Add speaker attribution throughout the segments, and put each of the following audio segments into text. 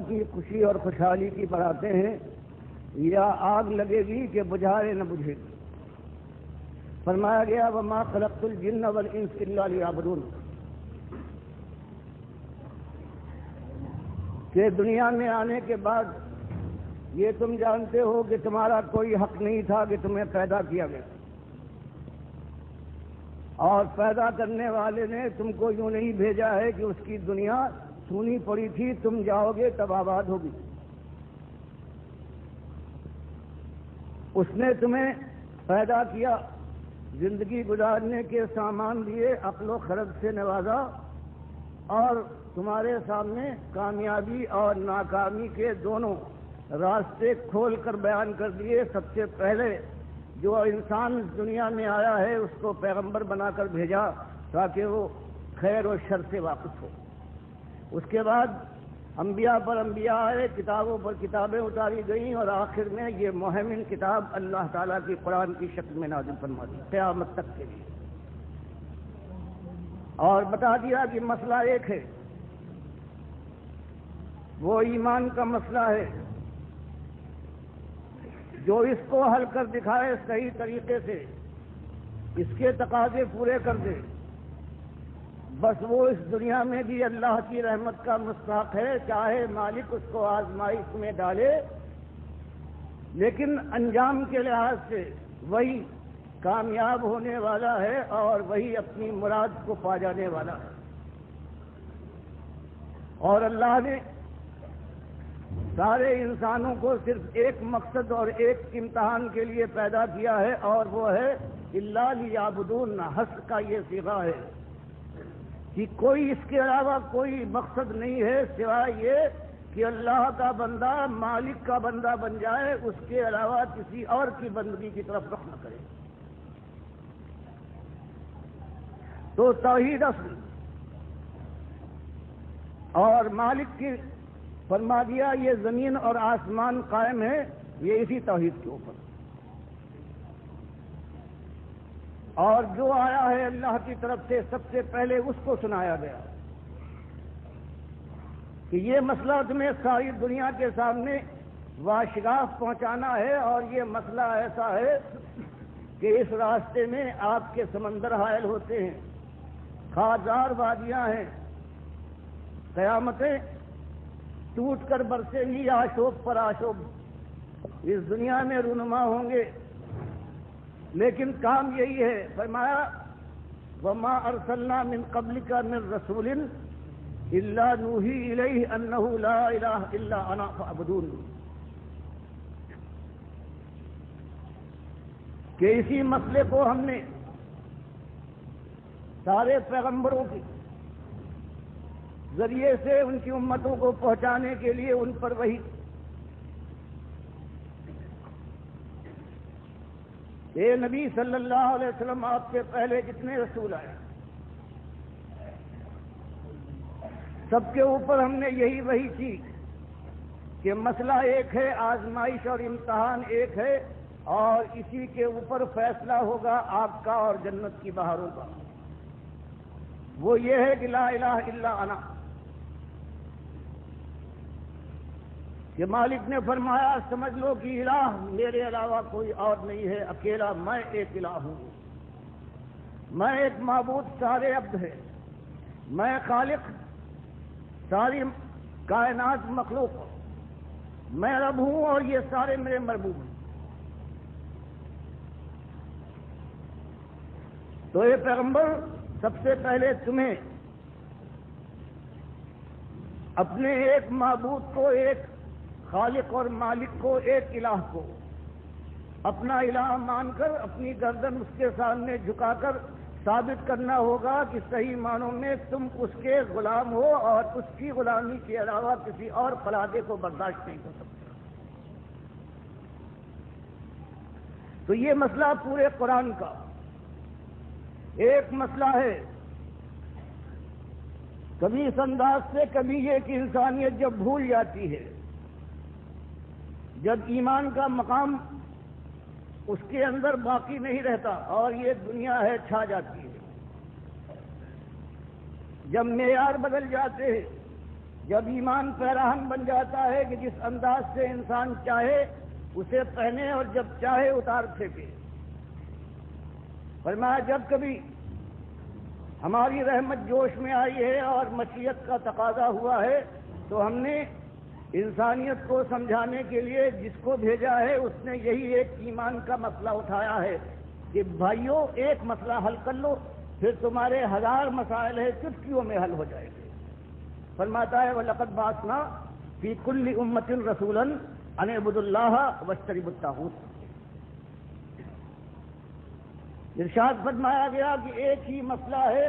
Speaker 1: کی خوشی اور خوشحالی کی بڑھاتے ہیں یا آگ لگے گی کہ بجھائے نہ بجھے گی؟ فرمایا گیا وما خلقت الجن والانس الا لیعبدون، کہ دنیا میں آنے کے بعد یہ تم جانتے ہو کہ تمہارا کوئی حق نہیں تھا کہ تمہیں پیدا کیا گیا، اور پیدا کرنے والے نے تم کو یوں نہیں بھیجا ہے کہ اس کی دنیا سونی پڑی تھی تم جاؤ گے تب آباد ہوگی۔ اس نے تمہیں پیدا کیا، زندگی گزارنے کے سامان دیے، عقل و خرد سے نوازا، اور تمہارے سامنے کامیابی اور ناکامی کے دونوں راستے کھول کر بیان کر دیے۔ سب سے پہلے جو انسان دنیا میں آیا ہے اس کو پیغمبر بنا کر بھیجا تاکہ وہ خیر و شر سے واقف ہو۔ اس کے بعد انبیاء پر انبیاء آئے، کتابوں پر کتابیں اتاری گئیں، اور آخر میں یہ مہمن کتاب اللہ تعالیٰ کی قرآن کی شکل میں نازل فرما دی قیامت تک کے لیے، اور بتا دیا کہ مسئلہ ایک ہے، وہ ایمان کا مسئلہ ہے۔ جو اس کو حل کر دکھائے صحیح طریقے سے، اس کے تقاضے پورے کر دے، بس وہ اس دنیا میں بھی اللہ کی رحمت کا مستحق ہے، چاہے مالک اس کو آزمائش میں ڈالے، لیکن انجام کے لحاظ سے وہی کامیاب ہونے والا ہے اور وہی اپنی مراد کو پا جانے والا ہے۔ اور اللہ نے سارے انسانوں کو صرف ایک مقصد اور ایک امتحان کے لیے پیدا کیا ہے، اور وہ ہے الا لیعبدون، حصر کا یہ صیغہ ہے کہ کوئی اس کے علاوہ کوئی مقصد نہیں ہے سوائے یہ کہ اللہ کا بندہ مالک کا بندہ بن جائے، اس کے علاوہ کسی اور کی بندگی کی طرف رخ نہ کرے۔ تو توحید اصل، اور مالک کی فرما دیا یہ زمین اور آسمان قائم ہے یہ اسی توحید کے اوپر، اور جو آیا ہے اللہ کی طرف سے سب سے پہلے اس کو سنایا گیا کہ یہ مسئلہ تمہیں ساری دنیا کے سامنے واشگاف پہنچانا ہے، اور یہ مسئلہ ایسا ہے کہ اس راستے میں آپ کے سمندر حائل ہوتے ہیں، خارزار وادیاں ہیں، قیامتیں ٹوٹ کر برسے گی آشوب پر آشوب، اس دنیا میں رونما ہوں گے، لیکن کام یہی ہے۔ فرمایا وما ارسلنا من قبلک من رسول الا نوحی الیہ انہ لا الہ الا انا فاعبدون، کہ اسی مسئلے کو ہم نے سارے پیغمبروں کے ذریعے سے ان کی امتوں کو پہنچانے کے لیے ان پر وہی اے نبی صلی اللہ علیہ وسلم، آپ سے پہلے جتنے رسول آئے سب کے اوپر ہم نے یہی وہی کی کہ مسئلہ ایک ہے، آزمائش اور امتحان ایک ہے، اور اسی کے اوپر فیصلہ ہوگا آگ کا اور جنت کی بہاروں کا۔ وہ یہ ہے کہ لا الہ الا انا، کہ مالک نے فرمایا سمجھ لو کہ الہ میرے علاوہ کوئی اور نہیں ہے، اکیلا میں ایک الہ ہوں، میں ایک معبود سارے عبد ہے، میں خالق ساری کائنات مخلوق، میں رب ہوں اور یہ سارے میرے مربوب ہیں۔ تو یہ پیغمبر سب سے پہلے تمہیں اپنے ایک معبود کو، ایک خالق اور مالک کو، ایک الہ کو اپنا الہ مان کر اپنی گردن اس کے سامنے جھکا کر ثابت کرنا ہوگا کہ صحیح معنوں میں تم اس کے غلام ہو، اور اس کی غلامی کے علاوہ کسی اور خلاقے کو برداشت نہیں کر سکتے۔ تو یہ مسئلہ پورے قرآن کا ایک مسئلہ ہے، کبھی اس انداز سے، کبھی یہ کہ انسانیت جب بھول جاتی ہے، جب ایمان کا مقام اس کے اندر باقی نہیں رہتا اور یہ دنیا ہے چھا جاتی ہے، جب معیار بدل جاتے ہیں، جب ایمان پیراہن بن جاتا ہے کہ جس انداز سے انسان چاہے اسے پہنے اور جب چاہے اتار پھینکے. فرمایا جب کبھی ہماری رحمت جوش میں آئی ہے اور مشیت کا تقاضا ہوا ہے تو ہم نے انسانیت کو سمجھانے کے لیے جس کو بھیجا ہے اس نے یہی ایک ایمان کا مسئلہ اٹھایا ہے کہ بھائیوں ایک مسئلہ حل کر لو پھر تمہارے ہزار مسائل ہے چٹکیوں میں حل ہو جائے گے. فرماتا ہے وَلَقَدْ بَعَثْنَا فِي كُلِّ أُمَّةٍ رَسُولًا أَنِ اعْبُدُوا اللَّهَ وَاجْتَنِبُوا الطَّاغُوتَ. ارشاد فرمایا گیا کہ ایک ہی مسئلہ ہے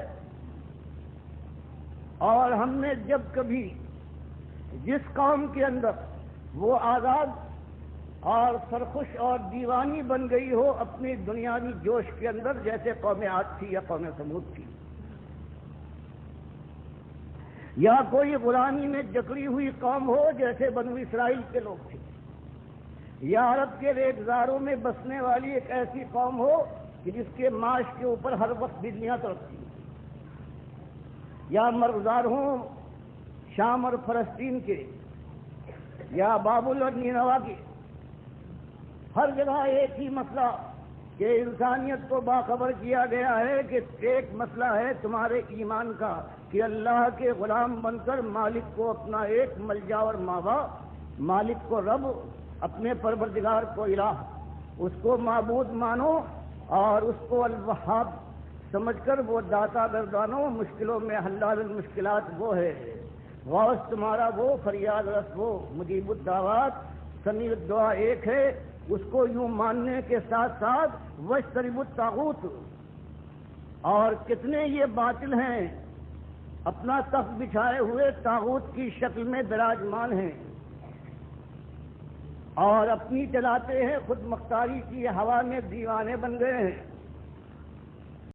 Speaker 1: اور ہم نے جب کبھی جس قوم کے اندر وہ آزاد اور سرخوش اور دیوانی بن گئی ہو اپنی دنیاوی جوش کے اندر جیسے قوم عاد تھی یا قوم ثمود تھی یا کوئی غلامی میں جکڑی ہوئی قوم ہو جیسے بنو اسرائیل کے لوگ تھے یا عرب کے ریگزاروں میں بسنے والی ایک ایسی قوم ہو کہ جس کے معاش کے اوپر ہر وقت بجلیاں تڑپتی یا مرغزار ہوں شام اور فلسطین کے یا بابل اور نینوا کے ہر جگہ ایک ہی مسئلہ کہ انسانیت کو باخبر کیا گیا ہے کہ ایک مسئلہ ہے تمہارے ایمان کا کہ اللہ کے غلام بن کر مالک کو اپنا ایک ملجا اور ماوا مالک کو رب اپنے پروردگار کو الہ اس کو معبود مانو اور اس کو الوہاب سمجھ کر وہ داتا گردانو مشکلوں میں حلال المشکلات وہ ہے غوث تمہارا وہ فریاد رس وہ مجیب الدعوات سمیع الدعا ایک ہے اس کو یوں ماننے کے ساتھ ساتھ واجتنبوا الطاغوت اور کتنے یہ باطل ہیں اپنا تخت بچھائے ہوئے طاغوت کی شکل میں براجمان ہیں اور اپنی چلاتے ہیں خود مختاری کی ہوا میں دیوانے بن گئے ہیں